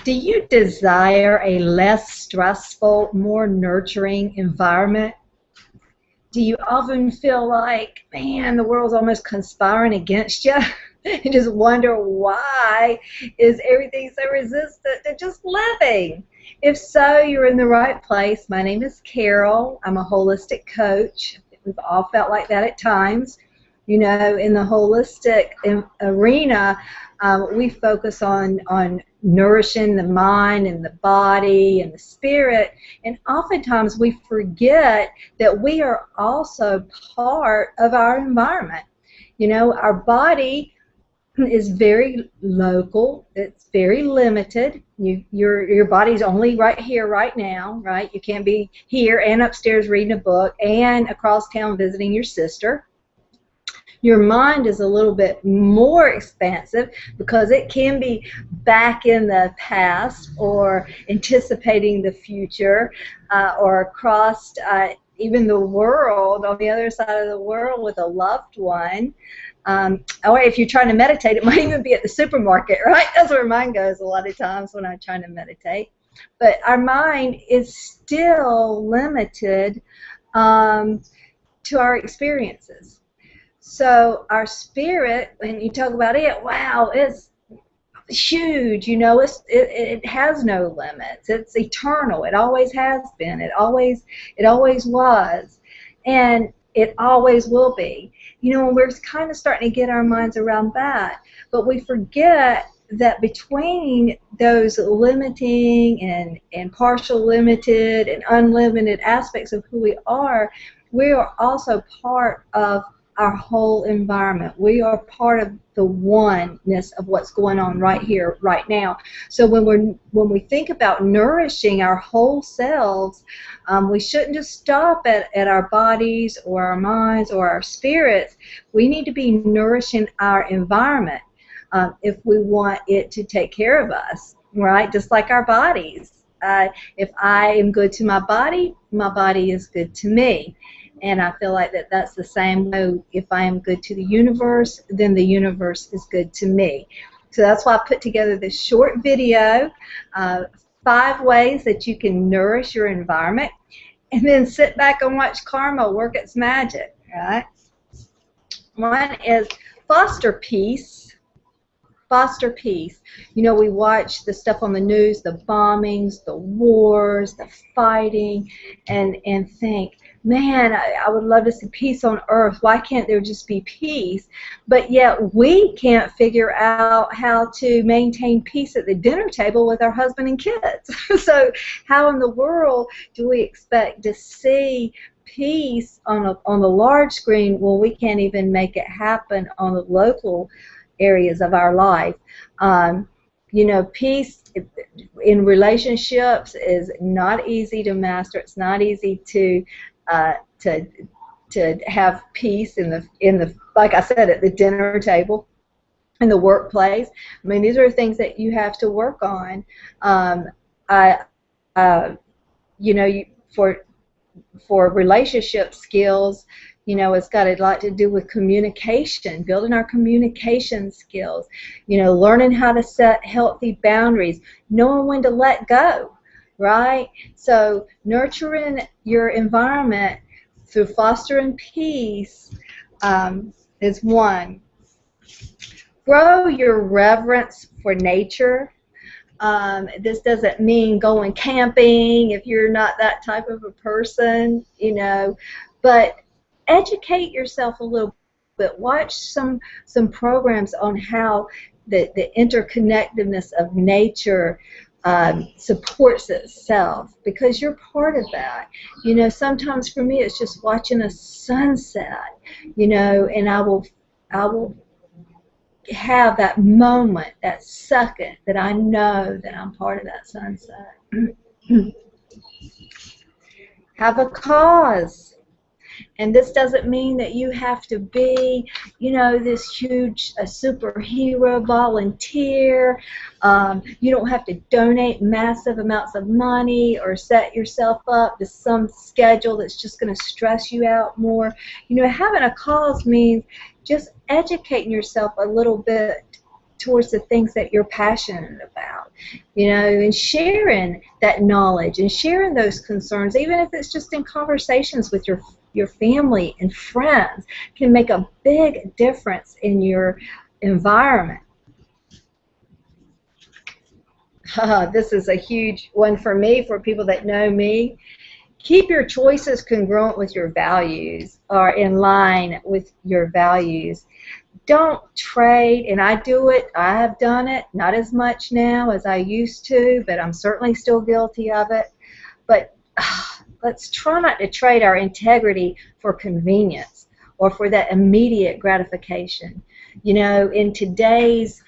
Do you desire a less stressful, more nurturing environment? Do you often feel like, man, the world's almost conspiring against you? You just wonder why is everything so resistant to just living? If so, you're in the right place. My name is Carol. I'm a holistic coach. We've all felt like that at times. You know, in the holistic arena, we focus on nourishing the mind and the body and the spirit, and oftentimes we forget that we are also part of our environment. You know, our body is very local. It's very limited. Your body's only right here, right now, right? You can't be here and upstairs reading a book and across town visiting your sister. Your mind is a little bit more expansive because it can be back in the past or anticipating the future or across even the world, on the other side of the world with a loved one. Or if you're trying to meditate, it might even be at the supermarket, right? That's where mine goes a lot of times when I'm trying to meditate. But our mind is still limited to our experiences. So our spirit, when you talk about it, wow, it's huge. You know, it has no limits. It's eternal. It always has been. It always was, and it always will be. You know, and we're kind of starting to get our minds around that, but we forget that between those limiting and partial limited and unlimited aspects of who we are also part of our whole environment. We are part of the oneness of what's going on right here, right now. So when we think about nourishing our whole selves, we shouldn't just stop at our bodies or our minds or our spirits. We need to be nourishing our environment if we want it to take care of us, right? Just like our bodies. If I am good to my body is good to me. And I feel like that's the same way. If I am good to the universe, then the universe is good to me. So that's why I put together this short video, 5 ways that you can nourish your environment, and then sit back and watch karma work its magic, right? One is foster peace. Foster peace. You know, we watch the stuff on the news, the bombings, the wars, the fighting, and think, man, I would love to see peace on earth. Why can't there just be peace? But yet we can't figure out how to maintain peace at the dinner table with our husband and kids. So how in the world do we expect to see peace on the large screen when we can't even make it happen on the local areas of our life? You know, peace in relationships is not easy to master. It's not easy to have peace in the like I said, at the dinner table, in the workplace. I mean, these are things that you have to work on. You know, for relationship skills, you know, it's got a lot to do with communication, building our communication skills, you know, learning how to set healthy boundaries, knowing when to let go, right? So nurturing your environment through fostering peace is one. Grow your reverence for nature. This doesn't mean going camping if you're not that type of a person, you know, but educate yourself a little bit. Watch some programs on how the interconnectedness of nature supports itself, because you're part of that. You know, sometimes for me it's just watching a sunset, you know, and I will have that moment, that second that I know that I'm part of that sunset. Have a cause. And this doesn't mean that you have to be, you know, this huge superhero volunteer. You don't have to donate massive amounts of money or set yourself up to some schedule that's just going to stress you out more. You know, having a cause means just educating yourself a little bit towards the things that you're passionate about, and sharing that knowledge and sharing those concerns, even if it's just in conversations with your family and friends, can make a big difference in your environment. This is a huge one for me, for people that know me. Keep your choices congruent with your values, or in line with your values. Don't trade, and I do it, I have done it, not as much now as I used to, but I'm certainly still guilty of it. But let's try not to trade our integrity for convenience or for that immediate gratification. In today's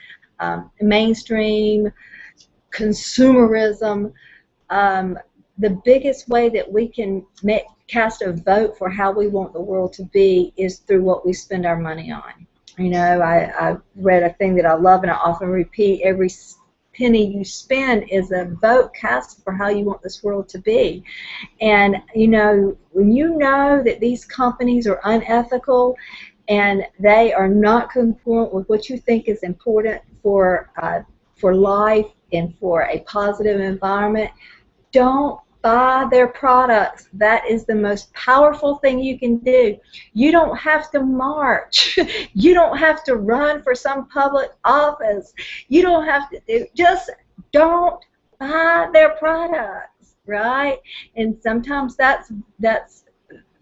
mainstream consumerism, the biggest way that we can cast a vote for how we want the world to be is through what we spend our money on. I read a thing that I love, and I often repeat: every penny you spend is a vote cast for how you want this world to be. And when you know that these companies are unethical and they are not congruent with what you think is important for life and for a positive environment, don't buy their products. That is the most powerful thing you can do. You don't have to march. You don't have to run for some public office. You don't have to just don't buy their products, right? And sometimes that's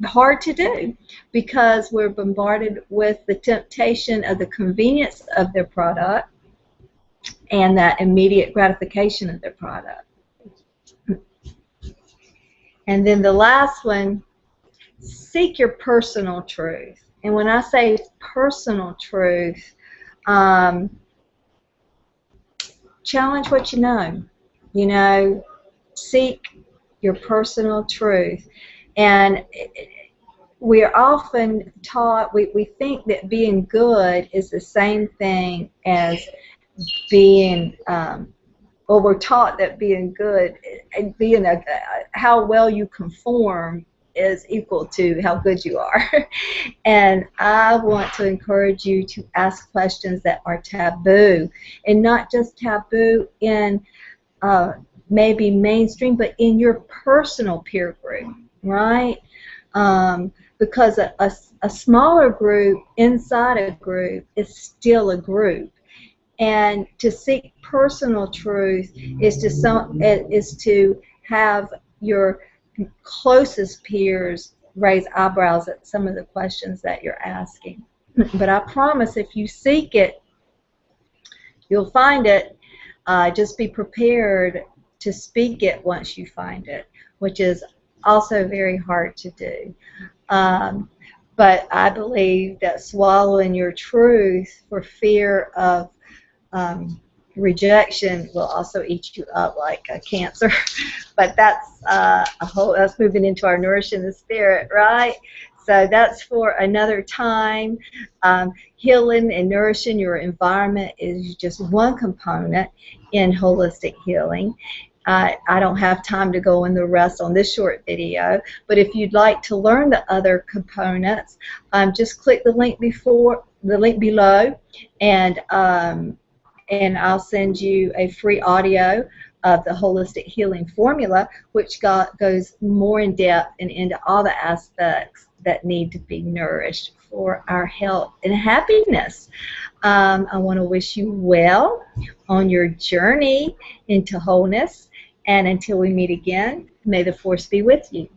hard to do because we're bombarded with the temptation of the convenience of their product and that immediate gratification of their product. And then the last one, seek your personal truth. And when I say personal truth, challenge what you know. Seek your personal truth. And we're often taught, we think that being good is the same thing as being, we're taught that being good and being how well you conform is equal to how good you are. And I want to encourage you to ask questions that are taboo, and not just taboo in maybe mainstream, but in your personal peer group, right? Because a smaller group inside a group is still a group. And to seek personal truth is to have your closest peers raise eyebrows at some of the questions that you're asking. But I promise, if you seek it, you'll find it. Just be prepared to speak it once you find it, which is also very hard to do. But I believe that swallowing your truth for fear of rejection will also eat you up like a cancer. But that's that's moving into our Nourish in the Spirit, right? So that's for another time. Healing and nourishing your environment is just one component in holistic healing. I don't have time to go in the rest on this short video, but if you'd like to learn the other components, just click the link below, and I'll send you a free audio of the Holistic Healing Formula, which goes more in depth and into all the aspects that need to be nourished for our health and happiness. I want to wish you well on your journey into wholeness, and until we meet again, may the force be with you.